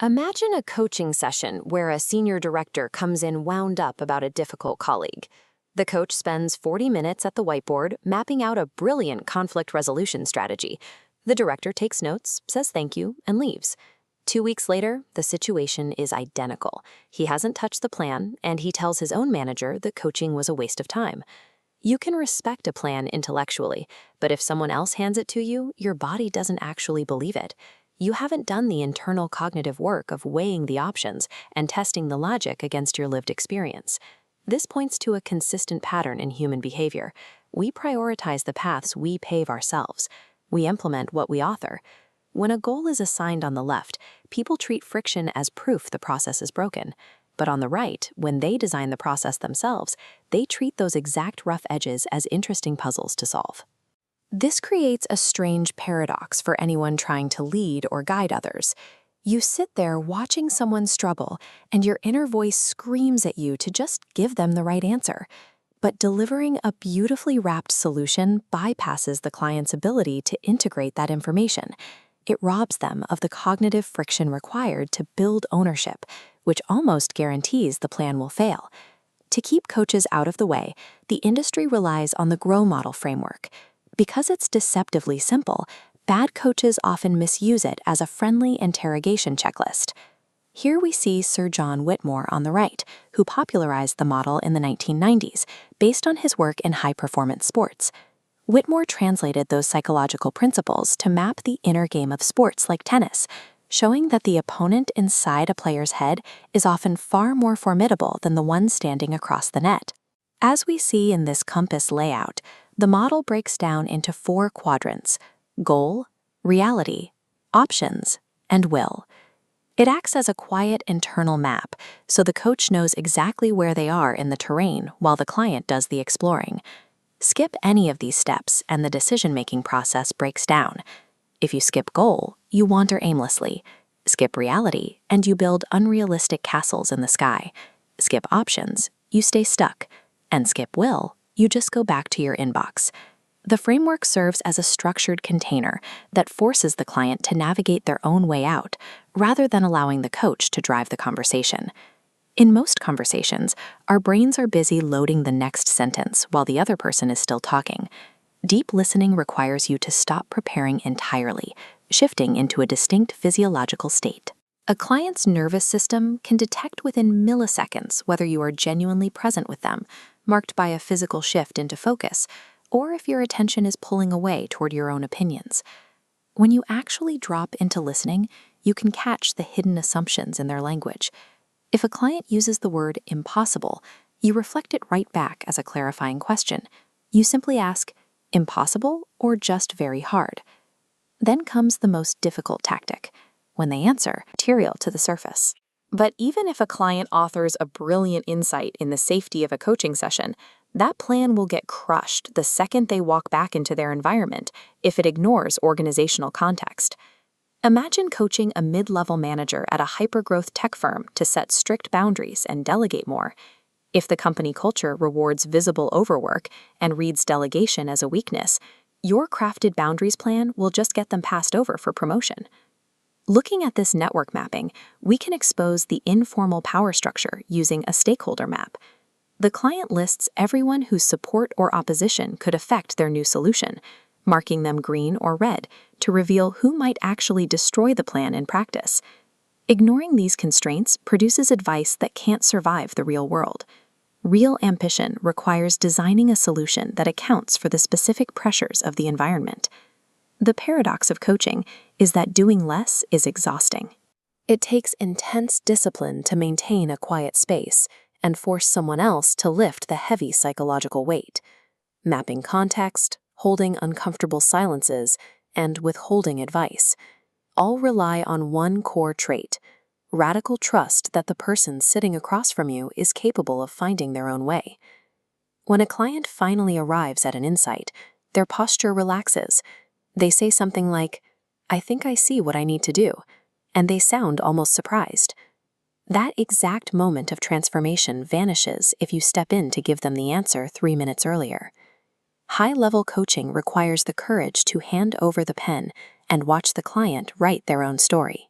Imagine a coaching session where a senior director comes in wound up about a difficult colleague. The coach spends 40 minutes at the whiteboard mapping out a brilliant conflict resolution strategy. The director takes notes, says thank you, and leaves. 2 weeks later, the situation is identical. He hasn't touched the plan, and he tells his own manager that coaching was a waste of time. You can respect a plan intellectually, but if someone else hands it to you, your body doesn't actually believe it. You haven't done the internal cognitive work of weighing the options and testing the logic against your lived experience. This points to a consistent pattern in human behavior. We prioritize the paths we pave ourselves. We implement what we author. When a goal is assigned on the left, people treat friction as proof the process is broken. But on the right, when they design the process themselves, they treat those exact rough edges as interesting puzzles to solve. This creates a strange paradox for anyone trying to lead or guide others. You sit there watching someone struggle, and your inner voice screams at you to just give them the right answer. But delivering a beautifully wrapped solution bypasses the client's ability to integrate that information. It robs them of the cognitive friction required to build ownership, which almost guarantees the plan will fail. To keep coaches out of the way, the industry relies on the GROW model framework. Because it's deceptively simple, bad coaches often misuse it as a friendly interrogation checklist. Here we see Sir John Whitmore on the right, who popularized the model in the 1990s, based on his work in high-performance sports. Whitmore translated those psychological principles to map the inner game of sports like tennis, showing that the opponent inside a player's head is often far more formidable than the one standing across the net. As we see in this compass layout, the model breaks down into 4 quadrants: goal, reality, options, and will. It acts as a quiet internal map, so the coach knows exactly where they are in the terrain while the client does the exploring. Skip any of these steps and the decision-making process breaks down. If you skip goal, you wander aimlessly. Skip reality, and you build unrealistic castles in the sky. Skip options, you stay stuck. And skip will, you just go back to your inbox. The framework serves as a structured container that forces the client to navigate their own way out, rather than allowing the coach to drive the conversation. In most conversations, our brains are busy loading the next sentence while the other person is still talking. Deep listening requires you to stop preparing entirely, shifting into a distinct physiological state. A client's nervous system can detect within milliseconds whether you are genuinely present with them, marked by a physical shift into focus, or if your attention is pulling away toward your own opinions. When you actually drop into listening, you can catch the hidden assumptions in their language. If a client uses the word impossible, you reflect it right back as a clarifying question. You simply ask, impossible or just very hard? Then comes the most difficult tactic. When they answer, material to the surface. But even if a client authors a brilliant insight in the safety of a coaching session, that plan will get crushed the second they walk back into their environment if it ignores organizational context. Imagine coaching a mid-level manager at a hyper-growth tech firm to set strict boundaries and delegate more. If the company culture rewards visible overwork and reads delegation as a weakness, your crafted boundaries plan will just get them passed over for promotion. Looking at this network mapping, we can expose the informal power structure using a stakeholder map. The client lists everyone whose support or opposition could affect their new solution, marking them green or red to reveal who might actually destroy the plan in practice. Ignoring these constraints produces advice that can't survive the real world. Real ambition requires designing a solution that accounts for the specific pressures of the environment. The paradox of coaching is that doing less is exhausting. It takes intense discipline to maintain a quiet space and force someone else to lift the heavy psychological weight. Mapping context, holding uncomfortable silences, and withholding advice all rely on one core trait: radical trust that the person sitting across from you is capable of finding their own way. When a client finally arrives at an insight, their posture relaxes. They say something like, "I think I see what I need to do," and they sound almost surprised. That exact moment of transformation vanishes if you step in to give them the answer 3 minutes earlier. High-level coaching requires the courage to hand over the pen and watch the client write their own story.